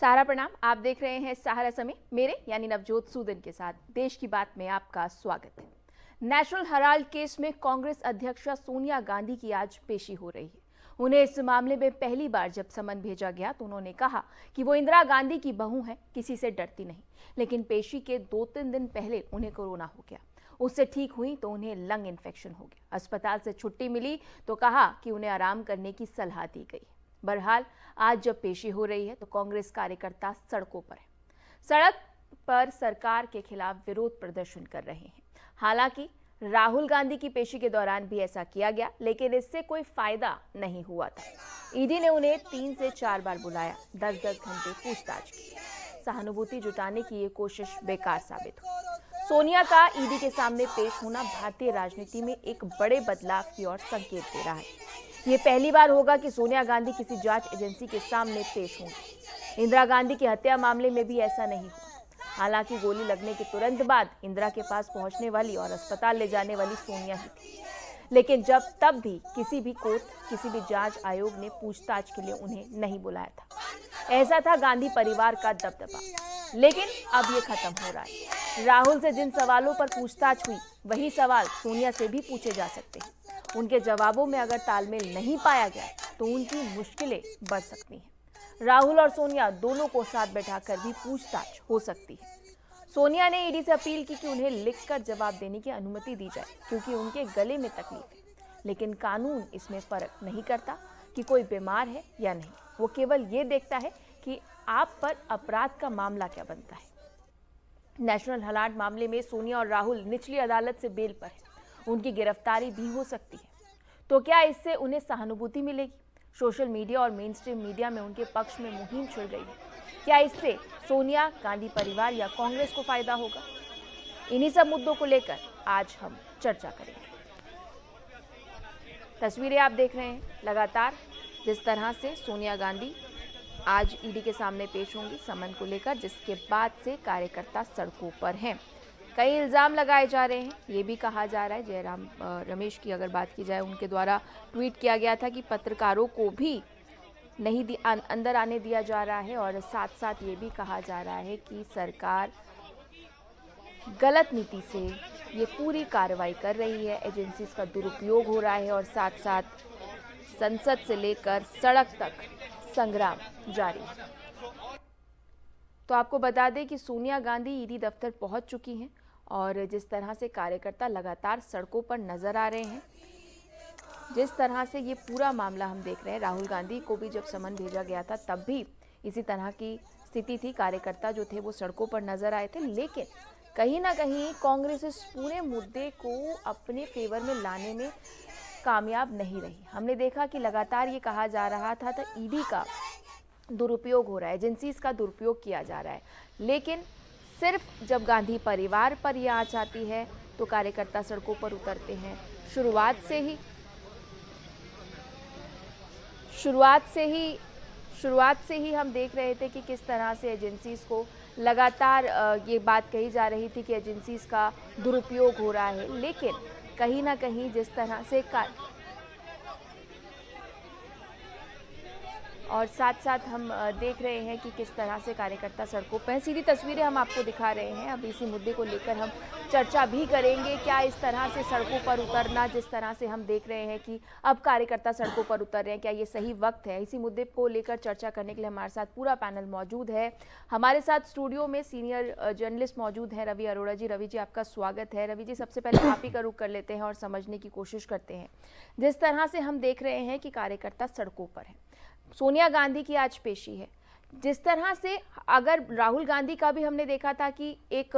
सारा प्रणाम। आप देख रहे हैं सहारा समय, मेरे यानी नवजोत सूदन के साथ देश की बात में आपका स्वागत है। नेशनल हेराल्ड केस में कांग्रेस अध्यक्षा सोनिया गांधी की आज पेशी हो रही है। उन्हें इस मामले में पहली बार जब समन भेजा गया तो उन्होंने कहा कि वो इंदिरा गांधी की बहू है, किसी से डरती नहीं। लेकिन पेशी के 2-3 दिन पहले उन्हें कोरोना हो गया। उससे ठीक हुई तो उन्हें लंग इन्फेक्शन हो गया। अस्पताल से छुट्टी मिली तो कहा कि उन्हें आराम करने की सलाह दी गई। बहरहाल आज जब पेशी हो रही है तो कांग्रेस कार्यकर्ता सड़कों पर है। सड़क पर सरकार के खिलाफ विरोध प्रदर्शन कर रहे हैं। हालांकि राहुल गांधी की पेशी के दौरान भी ऐसा किया गया, लेकिन इससे कोई फायदा नहीं हुआ था। ईडी ने उन्हें 3 से 4 बार बुलाया, 10-10 घंटे पूछताछ की। सहानुभूति जुटाने की ये कोशिश बेकार साबित हुई। सोनिया का ईडी के सामने पेश होना भारतीय राजनीति में एक बड़े बदलाव की ओर संकेत दे रहा है। ये पहली बार होगा कि सोनिया गांधी किसी जांच एजेंसी के सामने पेश होंगी। इंदिरा गांधी की हत्या मामले में भी ऐसा नहीं हुआ। हालांकि गोली लगने के तुरंत बाद इंदिरा के पास पहुंचने वाली और अस्पताल ले जाने वाली सोनिया ही थी। लेकिन तब भी किसी भी कोर्ट, किसी भी जांच आयोग ने पूछताछ के लिए उन्हें नहीं बुलाया था। ऐसा था गांधी परिवार का दबदबा। लेकिन अब ये खत्म हो रहा है। राहुल से जिन सवालों पर पूछताछ हुई, वही सवाल सोनिया से भी पूछे जा सकते हैं। उनके जवाबों में अगर तालमेल नहीं पाया गया तो उनकी मुश्किलें बढ़ सकती हैं। राहुल और सोनिया दोनों को साथ बैठाकर भी पूछताछ हो सकती है। सोनिया ने ईडी से अपील की कि उन्हें लिखकर जवाब देने की अनुमति दी जाए, क्योंकि उनके गले में तकलीफ है। लेकिन कानून इसमें फर्क नहीं करता कि कोई बीमार है या नहीं। वो केवल ये देखता है कि आप पर अपराध का मामला क्या बनता है। नेशनल हेराल्ड मामले में सोनिया और राहुल निचली अदालत से बेल पर है। उनकी गिरफ्तारी भी हो सकती है। तो क्या इससे उन्हें सहानुभूति मिलेगी? सोशल मीडिया और मेन स्ट्रीम मीडिया में उनके पक्ष में मुहिम छिड़ गई है। क्या इससे सोनिया, गांधी परिवार या कांग्रेस को फायदा होगा? इन्हीं सब मुद्दों को लेकर आज हम चर्चा करेंगे। तस्वीरें आप देख रहे हैं। लगातार जिस तरह से सोनिया गांधी आज ईडी के सामने पेश होंगी समन को लेकर, जिसके बाद से कार्यकर्ता सड़कों पर हैं। कई इल्ज़ाम लगाए जा रहे हैं। ये भी कहा जा रहा है, जयराम रमेश की अगर बात की जाए, उनके द्वारा ट्वीट किया गया था कि पत्रकारों को भी नहीं अंदर आने दिया जा रहा है। और साथ साथ ये भी कहा जा रहा है कि सरकार गलत नीति से ये पूरी कार्रवाई कर रही है, एजेंसीज का दुरुपयोग हो रहा है और साथ साथ संसद से लेकर सड़क तक संग्राम जारी है। तो आपको बता दें कि सोनिया गांधी ईडी दफ्तर पहुंच चुकी हैं और जिस तरह से कार्यकर्ता लगातार सड़कों पर नजर आ रहे हैं, जिस तरह से ये पूरा मामला हम देख रहे हैं। राहुल गांधी को भी जब समन भेजा गया था तब भी इसी तरह की स्थिति थी। कार्यकर्ता जो थे वो सड़कों पर नजर आए थे, लेकिन कहीं ना कहीं कांग्रेस इस पूरे मुद्दे को अपने फेवर में लाने में कामयाब नहीं रही। हमने देखा कि लगातार ये कहा जा रहा था ईडी का दुरुपयोग हो रहा है, एजेंसीज का दुरुपयोग किया जा रहा है। लेकिन सिर्फ जब गांधी परिवार पर यह आंच आती है तो कार्यकर्ता सड़कों पर उतरते हैं। शुरुआत से ही हम देख रहे थे कि किस तरह से एजेंसीज को लगातार ये बात कही जा रही थी कि एजेंसीज का दुरुपयोग हो रहा है। लेकिन कहीं ना कहीं जिस तरह से और साथ साथ हम देख रहे हैं कि किस तरह से कार्यकर्ता सड़कों पर, सीधी तस्वीरें हम आपको दिखा रहे हैं। अब इसी मुद्दे को लेकर हम चर्चा भी करेंगे। क्या इस तरह से सड़कों पर उतरना, जिस तरह से हम देख रहे हैं कि अब कार्यकर्ता सड़कों पर उतर रहे हैं, क्या ये सही वक्त है? इसी मुद्दे को लेकर चर्चा करने के लिए हमारे साथ पूरा पैनल मौजूद है। हमारे साथ स्टूडियो में सीनियर जर्नलिस्ट मौजूद हैं, रवि अरोड़ा जी। रवि जी, आपका स्वागत है। रवि जी, सबसे पहले आप ही का रुख कर लेते हैं और समझने की कोशिश करते हैं। जिस तरह से हम देख रहे हैं कि कार्यकर्ता सड़कों पर है, सोनिया गांधी की आज पेशी है। जिस तरह से अगर राहुल गांधी का भी हमने देखा था कि एक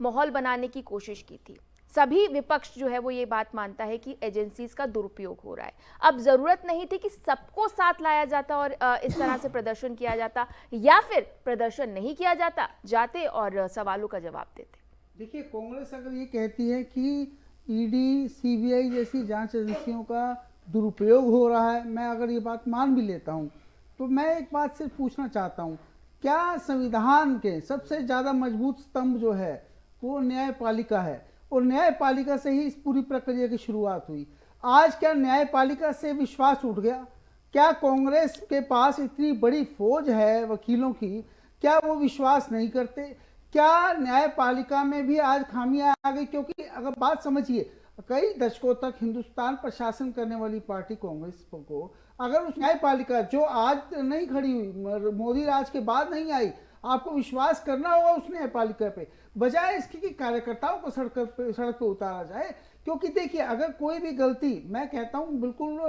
माहौल बनाने की कोशिश की थी, सभी विपक्ष जो है वो ये बात मानता है कि एजेंसीज का दुरुपयोग हो रहा है। अब जरूरत नहीं थी कि सबको साथ लाया जाता और इस तरह से प्रदर्शन किया जाता, या फिर प्रदर्शन नहीं किया जाते और सवालों का जवाब देते। देखिए, कांग्रेस अगर ये कहती है कि ईडी, सीबीआई जैसी जांच एजेंसियों का दुरुपयोग हो रहा है, मैं अगर ये बात मान भी लेता हूँ, तो मैं एक बात सिर्फ पूछना चाहता हूँ, क्या संविधान के सबसे ज़्यादा मजबूत स्तंभ जो है वो न्यायपालिका है, और न्यायपालिका से ही इस पूरी प्रक्रिया की शुरुआत हुई। आज क्या न्यायपालिका से विश्वास उठ गया? क्या कांग्रेस के पास इतनी बड़ी फौज है वकीलों की क्या वो विश्वास नहीं करते? क्या न्यायपालिका में भी आज खामियां आ गई? क्योंकि अगर बात समझिए, कई दशकों तक हिंदुस्तान पर शासन करने वाली पार्टी कांग्रेस को अगर उस न्यायपालिका जो आज नहीं खड़ी हुई, मोदी राज के बाद नहीं आई, आपको विश्वास करना होगा उस न्यायपालिका पे, बजाय इसके कि कार्यकर्ताओं को सड़क पे उतारा जाए। क्योंकि देखिए, अगर कोई भी गलती, मैं कहता हूं बिल्कुल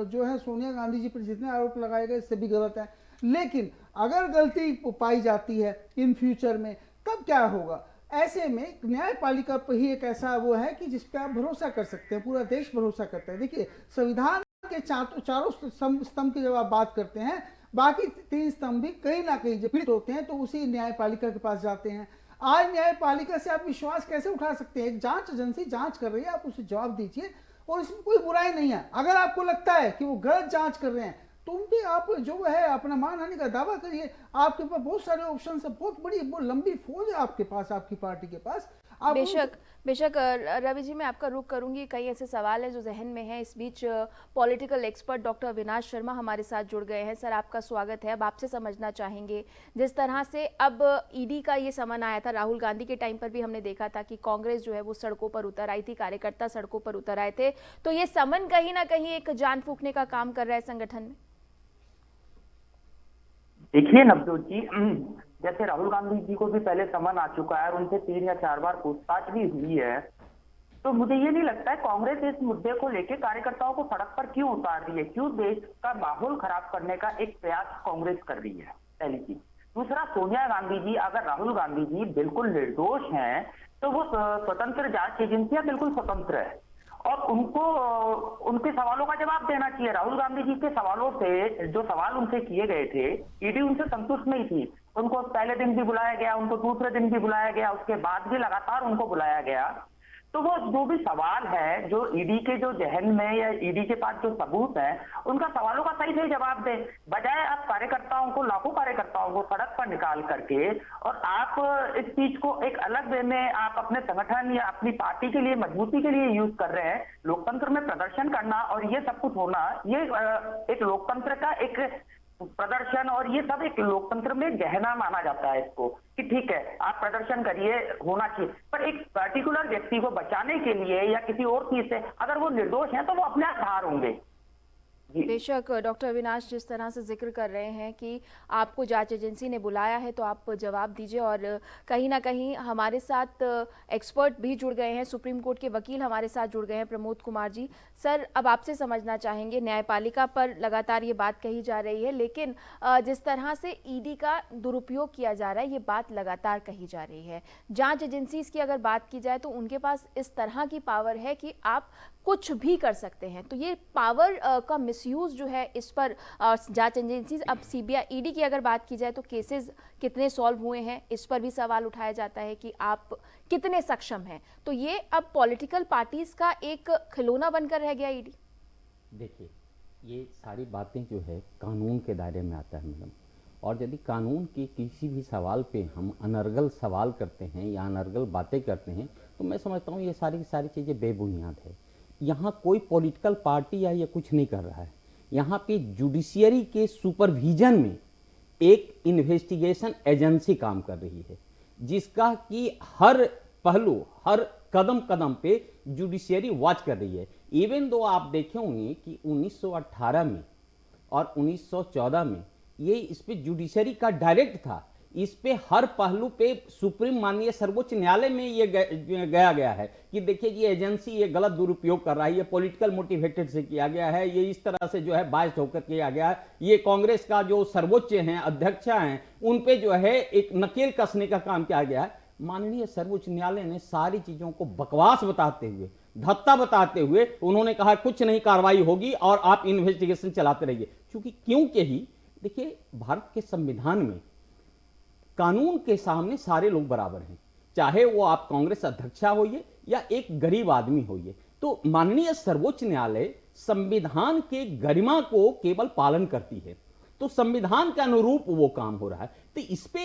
जो है सोनिया गांधी जी पर जितने आरोप लगाए गए इससे भी गलत है, लेकिन अगर गलती पाई जाती है इन फ्यूचर में, कब क्या होगा? ऐसे में न्यायपालिका पर ही एक ऐसा वो है कि जिसका आप भरोसा कर सकते हैं, पूरा देश भरोसा करता है। देखिए, संविधान के चारों स्तंभ की जब आप बात करते हैं, बाकी 3 स्तंभ भी कहीं ना कहीं जब पीड़ित होते हैं तो उसी न्यायपालिका के पास जाते हैं। आज न्यायपालिका से आप विश्वास कैसे उठा सकते हैं? एक जांच एजेंसी जांच कर रही है, आप उसे जवाब दीजिए, और इसमें कोई बुराई नहीं है। अगर आपको लगता है कि वो गलत जांच कर रहे हैं तो उनकी आप जो है अपना मानहानि का दावा करिए। आपके पास बहुत सारे ऑप्शन है, बहुत बड़ी बहुत लंबी फौज है आपके पास, आपकी पार्टी के पास। आप बेशक बेशक रवि जी, मैं आपका रुख करूंगी। कई ऐसे सवाल हैं जो जहन में हैं। इस बीच political expert doctor Avinash Sharma हमारे साथ जुड़ गए हैं। सर, आपका स्वागत है। अब आपसे समझना चाहेंगे, जिस तरह से अब ईडी का ये समन आया था, राहुल गांधी के टाइम पर भी हमने देखा था कि कांग्रेस जो है वो सड़कों पर उतर आई थी, कार्यकर्ता सड़कों पर उतर आए थे, तो ये समन कहीं ना कहीं एक जान फूंकने का काम कर रहा है संगठन में। देखिए नवजोत जी, जैसे राहुल गांधी जी को भी पहले समन आ चुका है और उनसे 3 या 4 बार पूछताछ भी हुई है, तो मुझे ये नहीं लगता है कांग्रेस इस मुद्दे को लेकर कार्यकर्ताओं को सड़क पर क्यों उतार रही है, क्यों देश का माहौल खराब करने का एक प्रयास कांग्रेस कर रही है, पहली चीज। दूसरा, सोनिया गांधी जी, अगर राहुल गांधी जी बिल्कुल निर्दोष हैं तो वो स्वतंत्र जांच एजेंसियां बिल्कुल स्वतंत्र है और उनको उनके सवालों का जवाब देना चाहिए। राहुल गांधी जी के सवालों से, जो सवाल उनसे किए गए थे, ईडी उनसे संतुष्ट नहीं थी। उनको पहले दिन भी बुलाया गया, उनको दूसरे दिन भी बुलाया गया, उसके बाद भी लगातार उनको बुलाया गया। तो वो जो भी सवाल है, जो ईडी के जो जहन में या ईडी के पास जो सबूत है, उनका सवालों का सही सही जवाब दें, बजाय आप कार्यकर्ताओं को, लाखों कार्यकर्ताओं को सड़क पर निकाल करके और आप इस चीज को एक अलग वे में आप अपने संगठन या अपनी पार्टी के लिए मजबूती के लिए यूज कर रहे हैं। लोकतंत्र में प्रदर्शन करना और ये सब कुछ होना, ये एक लोकतंत्र का एक प्रदर्शन, और ये सब एक लोकतंत्र में गहना माना जाता है इसको, कि ठीक है आप प्रदर्शन करिए, होना चाहिए, पर एक पर्टिकुलर व्यक्ति को बचाने के लिए या किसी और चीज से अगर वो निर्दोष हैं तो वो अपने आप बाहर होंगे। बेशक डॉक्टर अविनाश, जिस तरह से जिक्र कर रहे हैं कि आपको जांच एजेंसी ने बुलाया है तो आप जवाब दीजिए, और कहीं ना कहीं हमारे साथ एक्सपर्ट भी जुड़ गए हैं, सुप्रीम कोर्ट के वकील हमारे साथ जुड़ गए हैं, प्रमोद कुमार जी। सर, अब आपसे समझना चाहेंगे, न्यायपालिका पर लगातार ये बात कही जा रही है, लेकिन जिस तरह से ईडी का दुरुपयोग किया जा रहा है, ये बात लगातार कही जा रही है। जांच एजेंसीज की अगर बात की जाए तो उनके पास इस तरह की पावर है कि आप कुछ भी कर सकते हैं, तो ये पावर का मिसयूज जो है इस पर जांच एजेंसीज, अब सीबीआई, ईडी की अगर बात की जाए तो केसेस कितने सॉल्व हुए हैं, इस पर भी सवाल उठाया जाता है कि आप कितने सक्षम हैं। तो ये अब पॉलिटिकल पार्टीज का एक खिलौना बनकर रह गया ईडी। देखिए, ये सारी बातें जो है कानून के दायरे में आता है मैडम, और यदि कानून के किसी भी सवाल पे हम अनर्गल सवाल करते हैं या अनर्गल बातें करते हैं तो मैं समझता हूँ ये सारी की सारी चीज़ें बेबुनियाद है। यहाँ कोई पॉलिटिकल पार्टी या ये कुछ नहीं कर रहा है, यहाँ पे जुडिशियरी के सुपरविजन में एक इन्वेस्टिगेशन एजेंसी काम कर रही है, जिसका कि हर पहलू, हर कदम कदम पे जुडिशियरी वॉच कर रही है। इवन दो आप देखे होंगे कि 1918 में और 1914 में ये इस पे जुडिशरी का डायरेक्ट था, इस पे हर पहलू पे सुप्रीम माननीय सर्वोच्च न्यायालय में ये गया है कि देखिए ये एजेंसी ये गलत दुरुपयोग कर रहा है, ये पॉलिटिकल मोटिवेटेड से किया गया है, ये इस तरह से जो है बायस्ड होकर किया गया है, ये कांग्रेस का जो सर्वोच्च हैं, अध्यक्ष हैं, उन पे जो है एक नकेल कसने का काम किया गया है। माननीय सर्वोच्च न्यायालय ने सारी चीजों को बकवास बताते हुए, धत्ता बताते हुए उन्होंने कहा कुछ नहीं कार्रवाई होगी और आप इन्वेस्टिगेशन चलाते रहिए। क्योंकि ही देखिए भारत के संविधान में कानून के सामने सारे लोग बराबर हैं, चाहे वो आप कांग्रेस अध्यक्षा होइए या एक गरीब आदमी होइए। तो माननीय सर्वोच्च न्यायालय संविधान के गरिमा को केवल पालन करती है। तो संविधान के अनुरूप वो काम हो रहा है। तो इस पे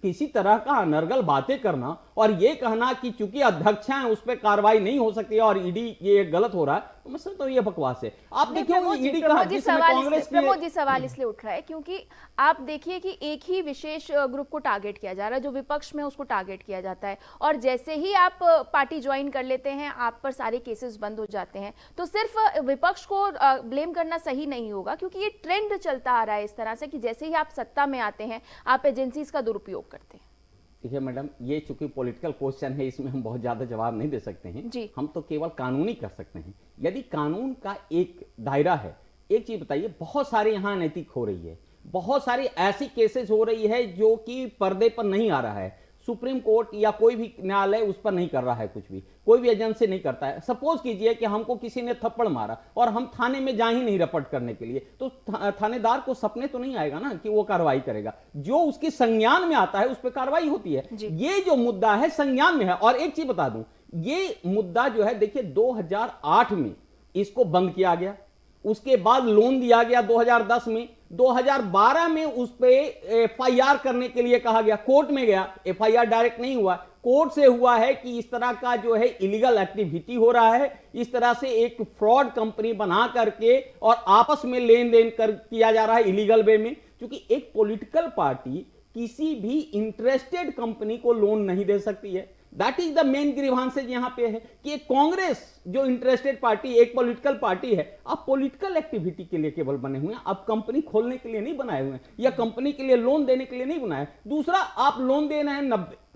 किसी तरह का अनर्गल बातें करना और ये कहना कि चूंकि अध्यक्ष हैं उस पर कार्रवाई नहीं हो सकती और ईडी ये गलत हो रहा है, तो मैं समझता हूं ये बकवास है। आप देखिए ईडी का प्रमोद जी सवाल इसलिए उठ रहा है क्योंकि आप देखिए कि एक ही विशेष ग्रुप को टारगेट किया जा रहा है, जो विपक्ष में उसको टारगेट किया जाता है, और जैसे ही आप पार्टी ज्वाइन कर लेते हैं आप पर सारे केसेस बंद हो जाते हैं। तो सिर्फ विपक्ष को ब्लेम करना सही नहीं होगा, क्योंकि ये ट्रेंड चलता आ रहा है इस तरह से कि जैसे ही आप सत्ता में आते हैं आप एजेंसीज का दुरुपयोग करते हैं। देखिए मैडम, ये चूंकि पॉलिटिकल क्वेश्चन है, इसमें हम बहुत ज्यादा जवाब नहीं दे सकते हैं जी। हम तो केवल कानूनी कर सकते हैं। यदि कानून का एक दायरा है, एक चीज बताइए, बहुत सारे यहाँ अनैतिक हो रही है, बहुत सारी ऐसी केसेस हो रही है जो कि पर्दे पर नहीं आ रहा है, सुप्रीम कोर्ट या कोई भी न्यायालय उस पर नहीं कर रहा है, कुछ भी कोई भी एजेंसी नहीं करता है। सपोज कीजिए कि हमको किसी ने थप्पड़ मारा और हम थाने में जा ही नहीं रपट करने के लिए, तो थानेदार को सपने तो नहीं आएगा ना कि वो कार्रवाई करेगा। जो उसकी संज्ञान में आता है उस पर कार्रवाई होती है। ये जो मुद्दा है संज्ञान में है। और एक चीज बता दूं, ये मुद्दा जो है देखिए 2008 में इसको बंद किया गया, उसके बाद लोन दिया गया 2010 में, 2012 में उस पे एफआईआर करने के लिए कहा गया, कोर्ट में गया, एफआईआर डायरेक्ट नहीं हुआ, कोर्ट से हुआ है कि इस तरह का जो है इलीगल एक्टिविटी हो रहा है, इस तरह से एक फ्रॉड कंपनी बना करके और आपस में लेन देन किया जा रहा है इलीगल वे में। क्योंकि एक पॉलिटिकल पार्टी किसी भी इंटरेस्टेड कंपनी को लोन नहीं दे सकती है। That is the main grievances यहां पे है कि कांग्रेस जो इंटरेस्टेड पार्टी, एक पॉलिटिकल पार्टी है, आप पॉलिटिकल एक्टिविटी के लिए केवल बने हुए हैं, आप कंपनी खोलने के लिए नहीं बनाए हुए हैं या कंपनी के लिए लोन देने के लिए नहीं बनाए। दूसरा, आप लोन दे रहे हैं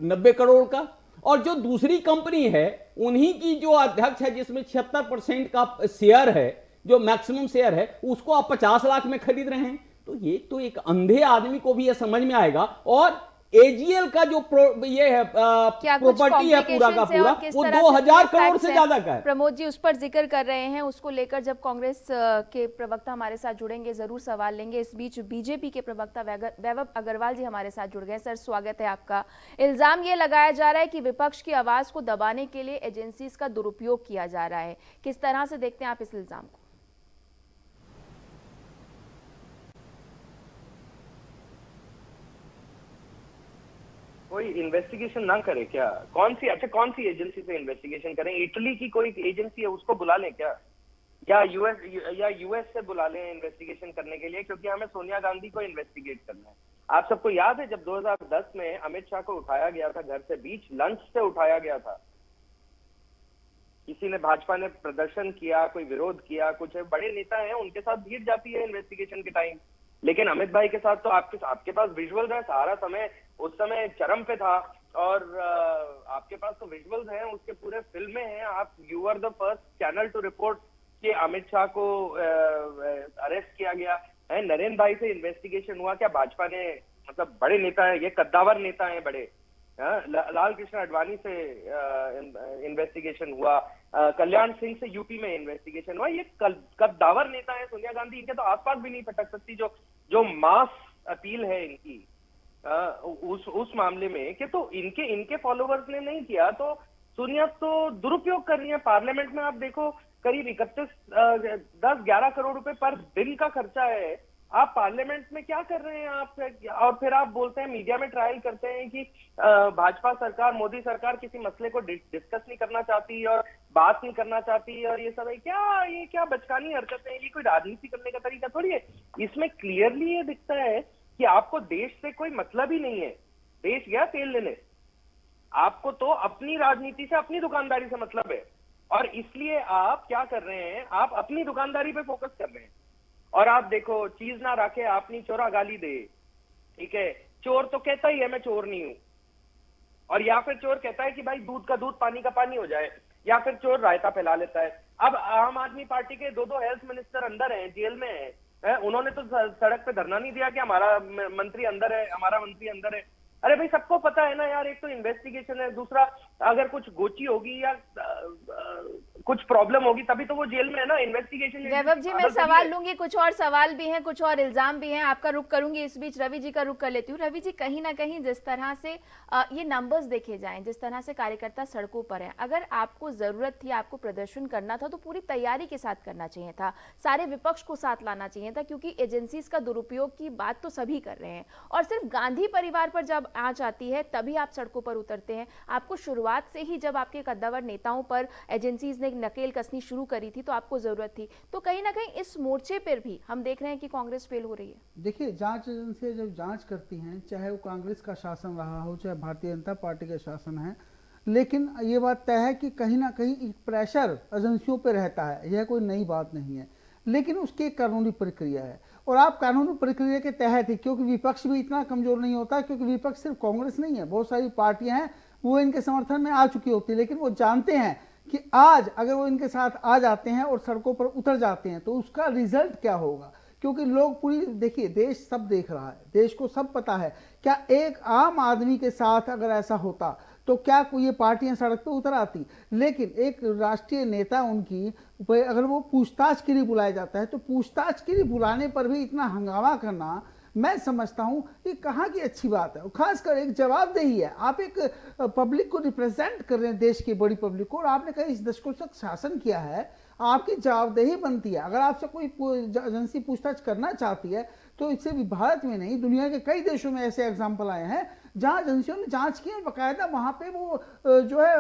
90 करोड़ का, और जो दूसरी कंपनी है उन्हीं की जो अध्यक्ष है जिसमें 76% का शेयर है, जो मैक्सिमम शेयर है, उसको आप 50 लाख में खरीद रहे हैं। तो ये तो एक अंधे आदमी को भी ये समझ में आएगा। और एजीएल का जो ये है प्रॉपर्टी है पूरा का पूरा, वो 2000 करोड़ से ज्यादा का है। प्रमोद जी उस पर जिक्र कर रहे हैं, उसको लेकर जब कांग्रेस के प्रवक्ता हमारे साथ जुड़ेंगे जरूर सवाल लेंगे। इस बीच बीजेपी के प्रवक्ता वैभव अग्रवाल जी हमारे साथ जुड़ गए। सर स्वागत है आपका। इल्जाम ये लगाया जा रहा है कि विपक्ष की आवाज को दबाने के लिए एजेंसीज का दुरुपयोग किया जा रहा है, किस तरह से देखते हैं आप इस इल्जाम को? कोई इन्वेस्टिगेशन ना करे क्या? कौन सी एजेंसी से इन्वेस्टिगेशन करें? इटली की कोई एजेंसी है उसको बुला लें क्या? या यूएस से बुला लें इन्वेस्टिगेशन करने के लिए, क्योंकि हमें सोनिया गांधी को इन्वेस्टिगेट करना है। आप सबको याद है जब 2010 में अमित शाह को उठाया गया था घर से, बीच लंच से उठाया गया था, किसी ने, भाजपा ने प्रदर्शन किया, कोई विरोध किया, कुछ बड़े नेता हैं उनके साथ भीड़ जाती है इन्वेस्टिगेशन के टाइम, लेकिन अमित भाई के साथ तो आपके पास विजुअल है, सारा समय उस समय चरम पे था, और आपके पास तो विजुअल्स हैं, उसके पूरे फिल्में हैं। आप you are the first channel to report कि अमित शाह को अरेस्ट किया गया है। नरेंद्र भाई से इन्वेस्टिगेशन हुआ क्या? भाजपा ने, मतलब बड़े नेता है ये, कद्दावर नेता है बड़े, लाल कृष्ण आडवाणी से इन्वेस्टिगेशन हुआ, कल्याण सिंह से यूपी में इन्वेस्टिगेशन हुआ। ये कद्दावर नेता है सोनिया गांधी, इनके तो आसपास भी नहीं पटक सकती। जो मास अपील है इनकी उस मामले में, कि तो इनके फॉलोवर्स ने नहीं किया, तो सोनिया तो दुरुपयोग कर रही है। पार्लियामेंट में आप देखो करीब 10-11 करोड़ रुपए पर दिन का खर्चा है। आप पार्लियामेंट में क्या कर रहे हैं आप? और फिर आप बोलते हैं, मीडिया में ट्रायल करते हैं कि भाजपा सरकार, मोदी सरकार किसी मसले को डिस्कस नहीं करना चाहती और बात नहीं करना चाहती, और ये सब है ये क्या बचकानी हरकतें हैं? ये कोई राजनीति करने का तरीका थोड़ी है। इसमें क्लियरली ये दिखता है कि आपको देश से कोई मतलब ही नहीं है। देश गया तेल लेने, आपको तो अपनी राजनीति से, अपनी दुकानदारी से मतलब है, और इसलिए आप क्या कर रहे हैं? आप अपनी दुकानदारी पे फोकस कर रहे हैं। और आप देखो, चीज ना रखे अपनी चोरा गाली दे, ठीक है? चोर तो कहता ही है मैं चोर नहीं हूं, और या फिर चोर कहता है कि भाई दूध का दूध पानी का पानी हो जाए, या फिर चोर रायता फैला लेता है। अब आम आदमी पार्टी के दो हेल्थ मिनिस्टर अंदर हैं, जेल में हैं, उन्होंने तो सड़क पे धरना नहीं दिया कि हमारा मंत्री अंदर है, हमारा मंत्री अंदर है। अरे भाई सबको पता है ना यार, एक तो इन्वेस्टिगेशन है, दूसरा अगर कुछ गोची होगी या कुछ प्रॉब्लम होगी तभी तो वो जेल में है ना, इन्वेस्टिगेशन। वैभव जी, मैं सवाल लूंगी, कुछ और सवाल भी हैं, कुछ और इल्जाम भी हैं, आपका रुख करूंगी, इस बीच रवि जी का रुख कर लेती हूँ। रवि जी, कहीं ना कहीं जिस तरह से ये नंबर्स देखे जाएं, जिस तरह से कार्यकर्ता सड़कों पर हैं, अगर आपको जरूरत थी, आपको प्रदर्शन करना था तो पूरी तैयारी के साथ करना चाहिए था, सारे विपक्ष को साथ लाना चाहिए था, क्योंकि एजेंसीज का दुरुपयोग की बात तो सभी कर रहे हैं और सिर्फ गांधी परिवार पर जब आंच आती है तभी आप सड़कों पर उतरते हैं। आपको शुरुआत से ही जब आपके कद्दावर नेताओं पर एजेंसीज ने नकेल कसनी शुरू करी थी तो आपको जरूरत थी, तो कहीं ना कहीं इस मोर्चे पर भी हम देख रहे हैं कि कांग्रेस फेल हो रही है। देखिए, जांच एजेंसियां जब जांच करती हैं, चाहे वो कांग्रेस का शासन रहा हो चाहे भारतीय जनता पार्टी का शासन है, लेकिन ये बात तय है कि कहीं ना कहीं एक प्रेशर एजेंसियों पे रहता है, यह कोई नई बात नहीं है, लेकिन उसकी एक कानूनी प्रक्रिया है और आप कानूनी प्रक्रिया के तहत ही, क्योंकि विपक्ष भी इतना कमजोर नहीं होता, क्योंकि विपक्ष सिर्फ कांग्रेस नहीं है, बहुत सारी पार्टियां हैं वो इनके समर्थन में आ चुकी होती है, लेकिन वो जानते हैं कि आज अगर वो इनके साथ आ जाते हैं और सड़कों पर उतर जाते हैं तो उसका रिजल्ट क्या होगा, क्योंकि लोग पूरी, देखिए देश सब देख रहा है, देश को सब पता है, क्या एक आम आदमी के साथ अगर ऐसा होता तो क्या कोई ये पार्टियां सड़क पे उतर आती, लेकिन एक राष्ट्रीय नेता उनकी अगर वो पूछताछ के लिए बुलाया जाता है तो पूछताछ के लिए बुलाने पर भी इतना हंगामा करना, मैं समझता हूं कि कहाँ की अच्छी बात है। और खासकर एक जवाबदेही है, आप एक पब्लिक को रिप्रेजेंट कर रहे हैं, देश की बड़ी पब्लिक को, और आपने कई दशकों तक शासन किया है, आपकी जवाबदेही बनती है। अगर आपसे कोई एजेंसी पूछताछ करना चाहती है तो इससे भी भारत में नहीं, दुनिया के कई देशों में ऐसे एग्जाम्पल आए हैं जहां एजेंसियों ने जांच की और बाकायदा वहां पे वो जो है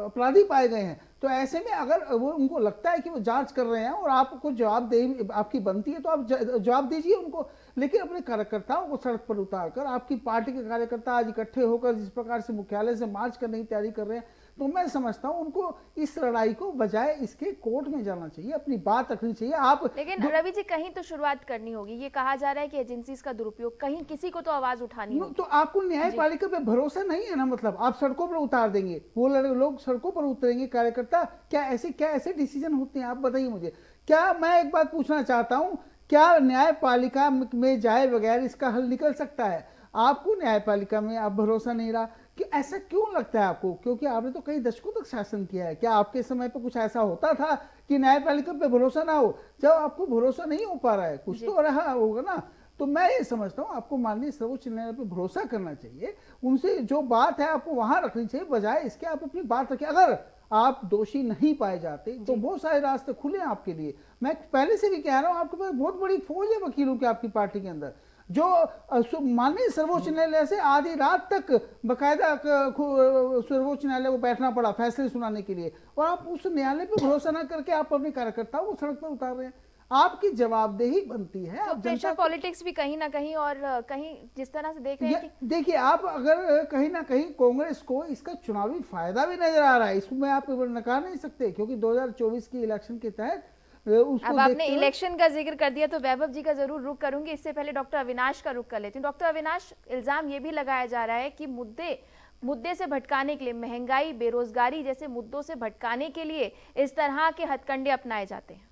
अपराधी पाए गए हैं। तो ऐसे में अगर वो उनको लगता है कि वो जांच कर रहे हैं और आपको जवाबदेही आपकी बनती है तो आप जवाब दीजिए उनको, लेकिन अपने कार्यकर्ताओं को सड़क पर उतारकर, आपकी पार्टी के कार्यकर्ता आज इकट्ठे होकर जिस प्रकार से मुख्यालय से मार्च करने की तैयारी कर रहे हैं, तो मैं समझता हूं उनको इस लड़ाई को बजाय इसके कोर्ट में जाना चाहिए, अपनी बात रखनी चाहिए। आप लेकिन रवि जी, कहीं तो शुरुआत करनी होगी, ये कहा जा रहा है कि एजेंसीज का दुरुपयोग, कहीं किसी को तो आवाज उठानी होगी। तो आपको न्यायपालिका पे भरोसा नहीं है ना, मतलब आप सड़कों पर उतार देंगे, वो लोग सड़कों पर उतरेंगे कार्यकर्ता, क्या ऐसे डिसीजन होते हैं, आप बताइए मुझे। क्या, मैं एक बात पूछना चाहता हूं, क्या न्यायपालिका में जाए बगैर इसका हल निकल सकता है? आपको न्यायपालिका में आप भरोसा नहीं रहा कि ऐसा क्यों लगता है आपको? क्योंकि आपने तो कई दशकों तक शासन किया है, क्या आपके समय पर कुछ ऐसा होता था कि न्यायपालिका पे भरोसा ना हो? जब आपको भरोसा नहीं हो पा रहा है, कुछ तो रहा होगा ना। तो मैं ये समझता हूँ आपको माननीय सर्वोच्च न्यायालय पे भरोसा करना चाहिए, उनसे जो बात है आपको वहां रखनी चाहिए, बजाय इसके आप अपनी बात रखिए। अगर आप दोषी नहीं पाए जाते तो बहुत सारे रास्ते खुले हैं आपके लिए। मैं पहले से भी कह रहा हूं, आपके पास बहुत बड़ी फौज है वकीलों की आपकी पार्टी के अंदर, जो माननीय सर्वोच्च न्यायालय से आधी रात तक बकायदा सर्वोच्च न्यायालय को बैठना पड़ा फैसले सुनाने के लिए, और आप उस न्यायालय पर भरोसा न करके आप अपने कार्यकर्ताओं को सड़क पर उतार रहे हैं। आपकी जवाबदेही बनती है। तो प्रेशर पॉलिटिक्स भी कहीं ना कहीं, और कहीं जिस तरह से देख रहे हैं कि देखिए, आप अगर कहीं ना कहीं कांग्रेस को इसका चुनावी फायदा भी नजर आ रहा है, इसमें आप नकार नहीं सकते, क्योंकि 2024 की इलेक्शन के तहत अब आपने इलेक्शन का जिक्र कर दिया तो वैभव जी का जरूर रुख करूंगी, इससे पहले डॉक्टर अविनाश का रुख कर लेती हूँ। डॉक्टर अविनाश, इल्जाम ये भी लगाया जा रहा है कि मुद्दे से भटकाने के लिए, महंगाई, बेरोजगारी जैसे मुद्दों से भटकाने के लिए इस तरह के हथकंडे अपनाए जाते हैं।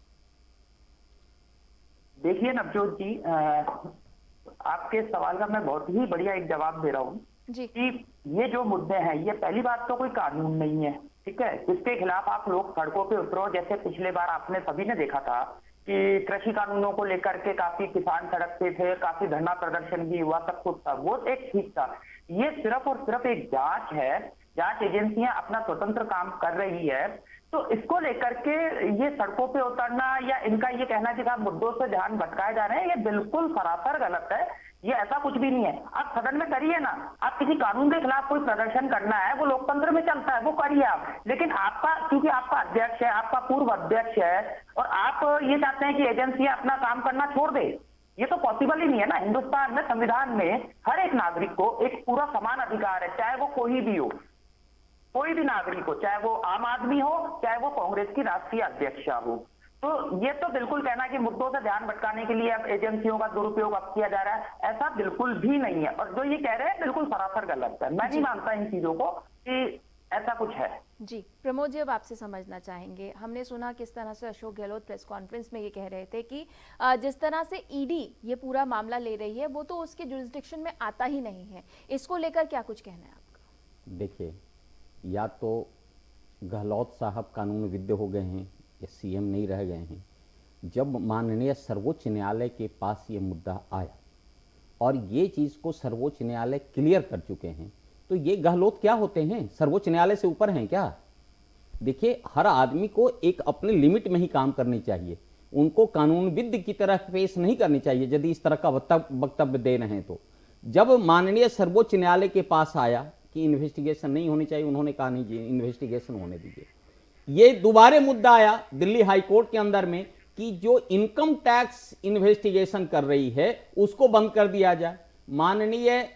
देखिए नवजोत जी, आपके सवाल का मैं बहुत ही बढ़िया एक जवाब दे रहा हूँ कि ये जो मुद्दे हैं, ये पहली बात तो कोई कानून नहीं है, ठीक है, जिसके खिलाफ आप लोग सड़कों पे उतरो। जैसे पिछले बार आपने सभी ने देखा था कि कृषि कानूनों को लेकर के काफी किसान सड़क पे थे, काफी धरना प्रदर्शन भी हुआ, सब कुछ था, वो एक ठीक था। ये सिर्फ और सिर्फ एक जांच है, जांच एजेंसियां अपना स्वतंत्र काम कर रही है, तो इसको लेकर के ये सड़कों पे उतरना या इनका ये कहना कि आप मुद्दों से ध्यान भटकाए जा रहे हैं, ये बिल्कुल सरासर गलत है। ये ऐसा कुछ भी नहीं है। आप सदन में करिए ना, आप किसी कानून के खिलाफ कोई प्रदर्शन करना है, वो लोकतंत्र में चलता है, वो करिए आप, लेकिन आपका, क्योंकि आपका अध्यक्ष है, आपका पूर्व अध्यक्ष है, और आप ये चाहते हैं कि एजेंसियां अपना काम करना छोड़ दे, ये तो पॉसिबल ही नहीं है ना। हिंदुस्तान में, संविधान में हर एक नागरिक को एक पूरा समान अधिकार है, चाहे वो कोई भी हो, कोई भी नागरिक हो, चाहे वो आम आदमी हो, चाहे वो कांग्रेस की राष्ट्रीय अध्यक्षा हो। तो ये तो बिल्कुल कहना कि मुद्दों से ध्यान भटकाने के लिए अब एजेंसियों का दुरुपयोग अब किया जा रहा है, ऐसा बिल्कुल भी नहीं है। और जो ये कह रहे हैं बिल्कुल सरासर गलत है। मैं नहीं मानता इन चीजों को कि ऐसा कुछ है। जी प्रमोद जी, अब आपसे समझना चाहेंगे, हमने सुना किस तरह से अशोक गहलोत प्रेस कॉन्फ्रेंस में ये कह रहे थे कि जिस तरह से ईडी ये पूरा मामला ले रही है वो तो उसके जुरिस्डिक्शन में आता ही नहीं है, इसको लेकर क्या कुछ कहना है आपका? देखिए, या तो गहलोत साहब कानूनविद हो गए हैं या सीएम नहीं रह गए हैं, जब माननीय सर्वोच्च न्यायालय के पास ये मुद्दा आया और ये चीज़ को सर्वोच्च न्यायालय क्लियर कर चुके हैं, तो ये गहलोत क्या होते हैं? सर्वोच्च न्यायालय से ऊपर हैं क्या? देखिए, हर आदमी को एक अपने लिमिट में ही काम करनी चाहिए, उनको कानूनविद की तरह पेश नहीं करनी चाहिए यदि इस तरह का वक्तव्य दे रहे हैं। तो जब माननीय सर्वोच्च न्यायालय के पास आया कि इन्वेस्टिगेशन नहीं होनी चाहिए, उन्होंने कहा नहीं जी इन्वेस्टिगेशन होने दीजिए। ये दोबारा मुद्दा आया दिल्ली हाई कोर्ट के अंदर में कि जो इनकम टैक्स इन्वेस्टिगेशन कर रही है उसको बंद कर दिया जाए। माननीय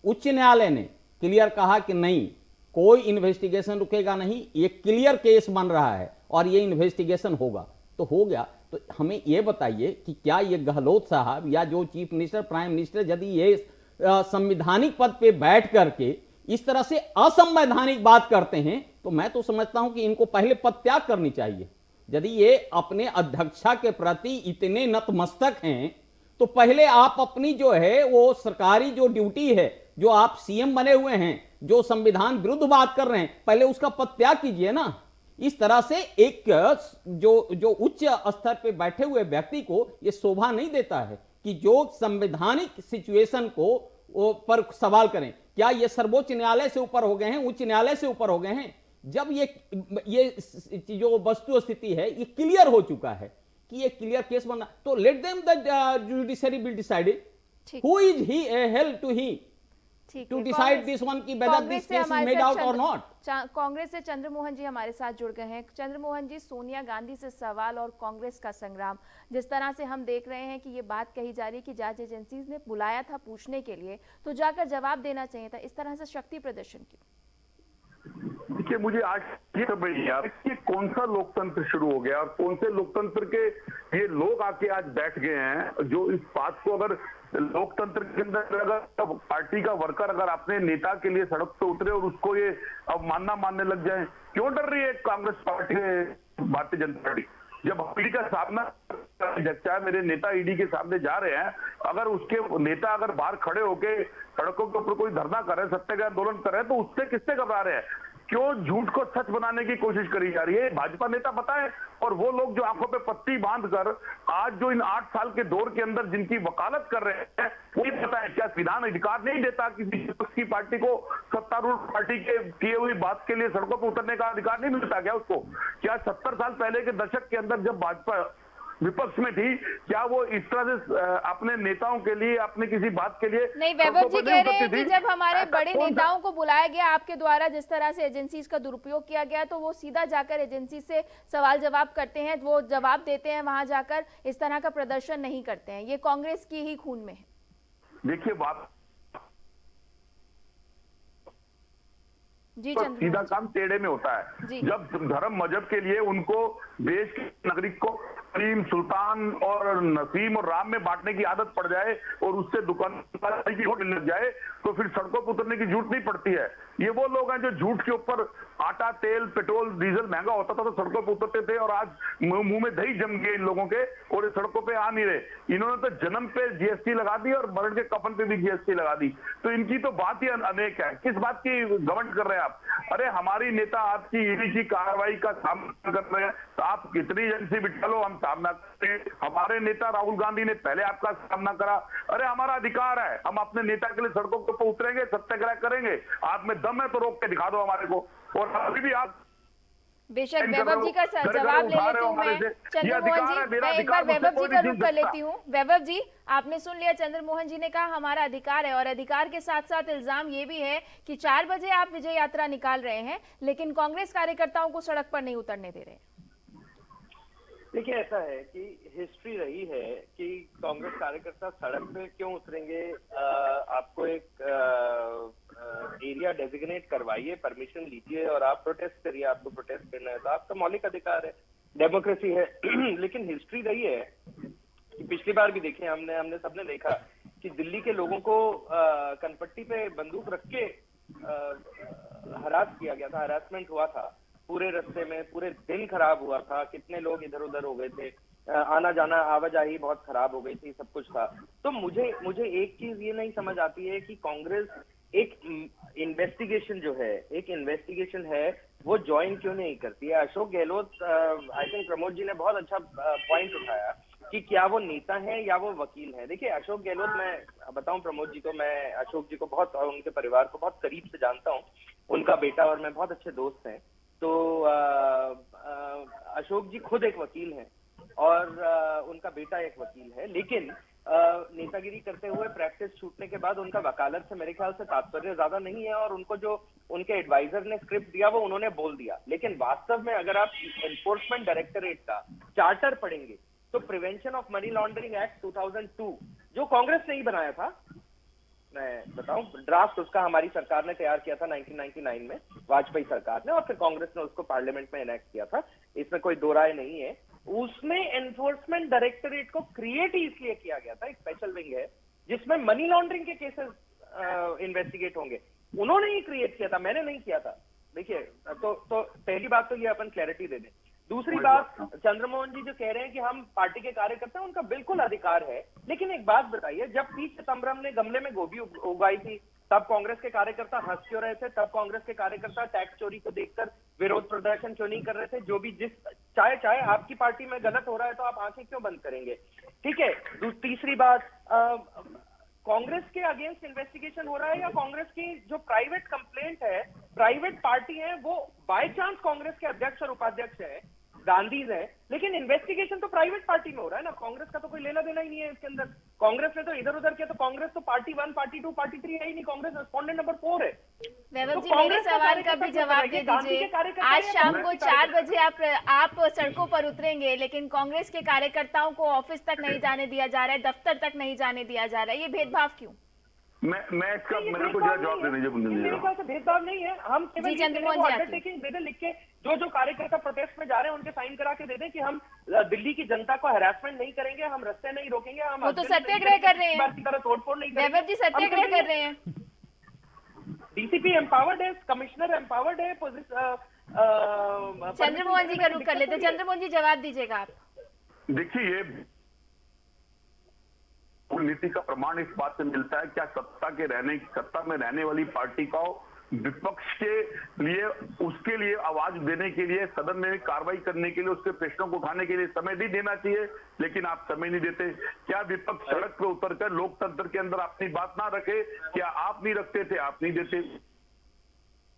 उच्च न्यायालय ने क्लियर कहा कि नहीं, कोई इन्वेस्टिगेशन रुकेगा नहीं, ये क्लियर केस बन रहा है और ये इन्वेस्टिगेशन होगा। तो हो गया। तो हमें ये बताइए कि क्या ये गहलोत साहब या जो चीफ मिनिस्टर, प्राइम मिनिस्टर यदि ये संवैधानिक पद पे बैठ करके इस तरह से असंवैधानिक बात करते हैं, तो मैं तो समझता हूं कि इनको पहले पद त्याग करनी चाहिए। यदि ये अपने अध्यक्षा के प्रति इतने नतमस्तक हैं, तो पहले आप अपनी जो है वो सरकारी जो ड्यूटी है, जो आप सीएम बने हुए हैं, जो संविधान विरुद्ध बात कर रहे हैं, पहले उसका पद त्याग कीजिए ना। इस तरह से एक जो उच्च स्तर पे बैठे हुए व्यक्ति को ये शोभा नहीं देता है कि जो संवैधानिक सिचुएशन को पर सवाल करें। क्या ये सर्वोच्च न्यायालय से ऊपर हो गए हैं, उच्च न्यायालय से ऊपर हो गए हैं? जब ये जो वस्तु स्थिति है ये क्लियर हो चुका है कि ये क्लियर केस बना, तो let them the judiciary will decide who is he help to he to decide this one की whether this case is made out और नॉट। कांग्रेस से चंद्रमोहन जी हमारे साथ जुड़ गए हैं। चंद्रमोहन जी, सोनिया गांधी से सवाल और कांग्रेस का संग्राम, जिस तरह से हम देख रहे हैं कि ये बात कही जा रही है कि जांच एजेंसीज ने बुलाया था पूछने के लिए, तो जाकर जवाब देना चाहिए था, इस तरह से शक्ति प्रदर्शन क्यों? देखिए, मुझे आज ये समझ नहीं आ रहा कि कौन सा लोकतंत्र शुरू हो गया और कौन से लोकतंत्र के ये लोग आके आज बैठ गए हैं जो इस बात को, अगर लोकतंत्र के अंदर अगर पार्टी का वर्कर अगर अपने नेता के लिए सड़क पे उतरे और उसको ये अब मानने लग जाए, क्यों डर रही है कांग्रेस पार्टी, भारतीय जनता पार्टी? जब ईडी का सामना, चाहे मेरे नेता ईडी के सामने जा रहे हैं, अगर उसके नेता अगर बाहर खड़े होके सड़कों के ऊपर कोई धरना कर रहे हैं, सत्याग्रह आंदोलन कर रहे हैं, तो उससे किससे घबरा रहे हैं? क्यों झूठ को सच बनाने की कोशिश करी जा रही है? भाजपा नेता बताए, और वो लोग जो आंखों पे पट्टी बांधकर आज जो इन 8 साल के दौर के अंदर जिनकी वकालत कर रहे हैं, वही पता है क्या संविधान अधिकार नहीं देता किसी विपक्ष की पार्टी को सत्तारूढ़ पार्टी के किए हुई बात के लिए सड़कों पर उतरने का अधिकार नहीं मिलता क्या उसको? क्या 70 साल पहले के दशक के अंदर जब भाजपा विपक्ष में थी, क्या वो इस तरह से अपने नेताओं के लिए, अपने किसी बात के लिए नहीं? वैभव जी कह रहे हैं कि जब हमारे बड़े नेताओं को बुलाया गया आपके द्वारा, जिस तरह से एजेंसीज का दुरुपयोग किया गया, तो वो सीधा जाकर एजेंसी से सवाल जवाब करते हैं, वो जवाब देते हैं, वहां जाकर इस तरह का प्रदर्शन नहीं करते हैं। ये कांग्रेस की ही खून में है। देखिए, बात जी, तो सीधा काम टेढ़े में होता है। जब धर्म मजहब के लिए उनको देश के नागरिक को करीम, सुल्तान और नसीम और राम में बांटने की आदत पड़ जाए और उससे दुकानदारी की होड़ लग जाए, तो फिर सड़कों पर उतरने की जरूरत नहीं पड़ती है। ये वो लोग हैं जो झूठ के ऊपर आटा, तेल, पेट्रोल, डीजल महंगा होता था तो सड़कों पर उतरते थे, और आज मुंह में दही जम गए इन लोगों के और ये सड़कों पे आ नहीं रहे। इन्होंने तो जन्म पे जीएसटी लगा दी और मरण के कफन पे भी जीएसटी लगा दी, तो इनकी तो बात ही अनेक है। किस बात की घमंड कर रहे हैं आप? अरे हमारी नेता आपकी ईडी की कार्रवाई का सामना कर रहे हैं, तो आप कितनी एजेंसी बिठा लो, हम सामना करते हैं। हमारे नेता राहुल गांधी ने पहले आपका सामना करा। अरे हमारा अधिकार है, हम अपने नेता के लिए सड़कों के ऊपर उतरेंगे, सत्याग्रह करेंगे। आप में दम है तो रोक के दिखा दो हमारे को। और अभी भी आप बेशक वैभव जी का जवाब ले लेती हूँ मैं। चंद्रमोहन जी, मैं एक बार वैभव जी का रुख कर लेती हूँ। वैभव जी, आपने सुन लिया, चंद्रमोहन जी ने कहा हमारा अधिकार है, और अधिकार के साथ साथ इल्जाम ये भी है कि 4 बजे आप विजय यात्रा निकाल रहे हैं, लेकिन कांग्रेस कार्यकर्ताओं को सड़क पर नहीं उतरने दे रहे हैं। देखिए, ऐसा है कि हिस्ट्री रही है कि कांग्रेस कार्यकर्ता सड़क पे क्यों उतरेंगे? आपको एक एरिया डेजिग्नेट करवाइए, परमिशन लीजिए और आप प्रोटेस्ट करिए। आपको प्रोटेस्ट करना है तो आपका मौलिक अधिकार है, डेमोक्रेसी है। लेकिन हिस्ट्री रही है कि पिछली बार भी देखिए, हमने सबने देखा कि दिल्ली के लोगों को कनपट्टी पे बंदूक रख के हरास किया गया था, हरासमेंट हुआ था पूरे रास्ते में, पूरे दिन खराब हुआ था, कितने लोग इधर उधर हो गए थे, आना जाना, आवाजाही बहुत खराब हो गई थी, सब कुछ था। तो मुझे एक चीज ये नहीं समझ आती है कि कांग्रेस एक इन्वेस्टिगेशन जो है, एक इन्वेस्टिगेशन है वो ज्वाइन क्यों नहीं करती है? अशोक गहलोत, आई थिंक प्रमोद जी ने बहुत अच्छा पॉइंट उठाया कि क्या वो नेता है या वो वकील है। देखिए अशोक गहलोत, मैं बताऊं प्रमोद जी को, मैं अशोक जी को बहुत और उनके परिवार को बहुत करीब से जानता हूं। उनका बेटा और मैं बहुत अच्छे दोस्त हैं। तो अशोक जी खुद एक वकील हैं और उनका बेटा एक वकील है, लेकिन नेतागिरी करते हुए प्रैक्टिस छूटने के बाद उनका वकालत से मेरे ख्याल से तात्पर्य ज्यादा नहीं है, और उनको जो उनके एडवाइजर ने स्क्रिप्ट दिया वो उन्होंने बोल दिया। लेकिन वास्तव में अगर आप एनफोर्समेंट डायरेक्टरेट का चार्टर पढ़ेंगे तो prevention of money laundering act 2002 जो कांग्रेस ने ही बनाया था, मैं बताऊं, ड्राफ्ट उसका हमारी सरकार ने तैयार किया था 1999 में, वाजपेयी सरकार ने, और फिर कांग्रेस ने उसको पार्लियामेंट में इनेक्ट किया था, इसमें कोई दो राय नहीं है। उसमें एनफोर्समेंट डायरेक्टरेट को क्रिएट ही इसलिए किया गया था, एक स्पेशल विंग है जिसमें मनी लॉन्ड्रिंग के केसेस इन्वेस्टिगेट होंगे। उन्होंने ही क्रिएट किया था, मैंने नहीं किया था। देखिए तो पहली बात तो ये अपन क्लैरिटी दे दें। दूसरी बात, चंद्रमोहन जी जो कह रहे हैं कि हम पार्टी के कार्यकर्ता हैं, उनका बिल्कुल अधिकार है, लेकिन एक बात बताइए, जब पी चिदम्बरम ने गमले में गोभी उगाई थी तब कांग्रेस के कार्यकर्ता हंस क्यों रहे थे? तब कांग्रेस के कार्यकर्ता टैक्स चोरी को देखकर विरोध प्रदर्शन क्यों नहीं कर रहे थे? जो भी चाहे आपकी पार्टी में गलत हो रहा है तो आप आंखें क्यों बंद करेंगे? ठीक है। तीसरी बात, कांग्रेस के अगेंस्ट इन्वेस्टिगेशन हो रहा है या कांग्रेस की जो प्राइवेट कंप्लेंट है, प्राइवेट पार्टी है, वो बाय चांस कांग्रेस के अध्यक्ष और उपाध्यक्ष है, गांधीज है, लेकिन इन्वेस्टिगेशन तो प्राइवेट पार्टी में हो रहा है ना, कांग्रेस का तो कोई लेना देना ही नहीं है इसके अंदर। कांग्रेस ने तो इधर उधर किया, तो कांग्रेस तो पार्टी 1, पार्टी 2, पार्टी 3 है ही नहीं, कांग्रेस रेस्पोंडेंट नंबर 4 है। वैभव तो जी, मेरे सवाल का भी जवाब दे दीजिए। आज शाम को 4 बजे आप सड़कों पर उतरेंगे, लेकिन कांग्रेस के कार्यकर्ताओं को ऑफिस तक नहीं जाने दिया जा रहा है, दफ्तर तक नहीं जाने दिया जा रहा है, ये भेदभाव क्यों? मैं इसका मेरे को जवाब दे दीजिए। मेरे ख्याल से भेदभाव नहीं है। हम केवल अंडरटेकिंग दे दें, लिख के जो कार्यकर्ता प्रोटेस्ट में जा रहे हैं उनके साइन करा के दे दें कि हम दिल्ली की जनता को हैरेसमेंट नहीं करेंगे, हम रास्ते नहीं रोकेंगे, हम वो तो सत्याग्रह कर रहे हैं, तोड़फोड़ नहीं करेंगे। वैभव जी सत्याग्रह कर रहे हैं। डीसीपी एम्पावर्ड है, कमिश्नर एम्पावर्ड है। चंद्रमोहन जी का रुख कर लेते। चंद्रमोहन जी जवाब दीजिएगा आप। देखिए, ये नीति का प्रमाण इस बात से मिलता है, क्या सत्ता में रहने वाली पार्टी का विपक्ष के लिए, उसके लिए आवाज देने के लिए, सदन में कार्रवाई करने के लिए, उसके प्रश्नों को उठाने के लिए समय नहीं देना चाहिए, लेकिन आप समय नहीं देते। क्या विपक्ष सड़क पर उतरकर लोकतंत्र के अंदर अपनी बात ना रखे? क्या आप नहीं रखते थे? आप नहीं देते।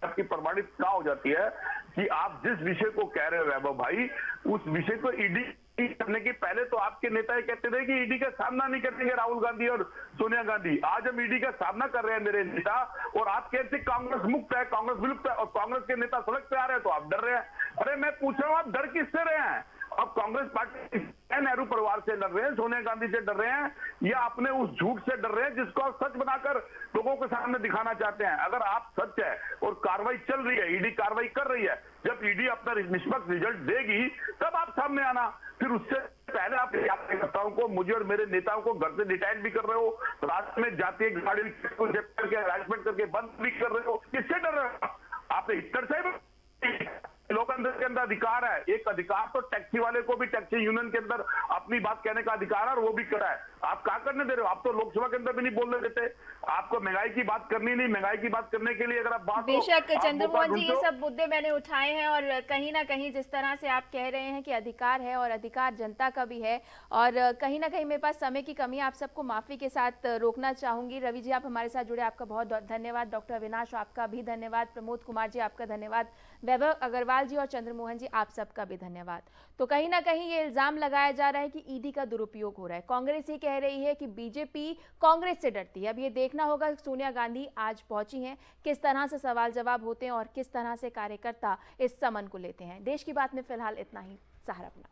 आपकी प्रमाणित क्या हो जाती है कि आप जिस विषय को कह रहे हो वैभव भाई, उस विषय को ईडी करने के पहले तो आपके नेता ये कहते थे कि ईडी का सामना नहीं करेंगे राहुल गांधी और सोनिया गांधी। आज हम ईडी का सामना कर रहे हैं मेरे नेता, और आप कहते हैं कांग्रेस मुक्त है, कांग्रेस विलुप्त है, और कांग्रेस के नेता सड़क पे आ रहे हैं तो आप डर रहे हैं। अरे मैं पूछ रहा हूं, आप डर किससे रहे हैं? अब कांग्रेस पार्टी नेहरू परिवार से डर रहे हैं, सोनिया गांधी से डर रहे हैं, या अपने उस झूठ से डर रहे हैं जिसको आप सच बनाकर लोगों के सामने दिखाना चाहते हैं? अगर आप सच है और कार्रवाई चल रही है, ईडी कार्रवाई कर रही है, जब ईडी अपना निष्पक्ष रिजल्ट देगी तब आप सामने आना। फिर उससे पहले आप कार्यकर्ताओं को, मुझे और मेरे नेताओं को घर से डिटेन भी कर रहे हो, रास्ते में जाती है गाड़ी करके हरासमेंट करके बंद भी कर रहे हो। किससे डर रहे हो? आपने हिटलर से लोकतंत्र के अंदर अधिकार है, एक अधिकार तो टैक्सी वाले को भी टैक्सी यूनियन के अंदर अपनी बात कहने का अधिकार है, और वो भी करा है। आप क्या करने दे रहे हो? आप तो लोकसभा के अंदर भी नहीं बोलने देते। आपको महंगाई की बात करनी नहीं, महंगाई की बात करने के लिए अगर आप बात, बेशक चंद्रमोहन जी, ये सब मुद्दे मैंने उठाए हैं, और कहीं ना कहीं जिस तरह से आप कह रहे हैं कि अधिकार है और अधिकार जनता का भी है, और कहीं ना कहीं मेरे पास समय की कमी है, आप सबको माफी के साथ रोकना चाहूंगी। रवि जी, आप हमारे साथ जुड़े, आपका बहुत धन्यवाद। डॉक्टर अविनाश, आपका भी धन्यवाद। प्रमोद कुमार जी, आपका धन्यवाद। वैभव अग्रवाल जी और चंद्रमोहन जी, आप सबका भी धन्यवाद। तो कहीं ना कहीं ये इल्जाम लगाया जा रहा है कि ईडी का दुरुपयोग हो रहा है। कांग्रेस ये कह रही है कि बीजेपी कांग्रेस से डरती है। अब ये देखना होगा सोनिया गांधी आज पहुंची हैं, किस तरह से सवाल जवाब होते हैं और किस तरह से कार्यकर्ता इस समन को लेते हैं। देश की बात में फिलहाल इतना ही। सहारा अपना।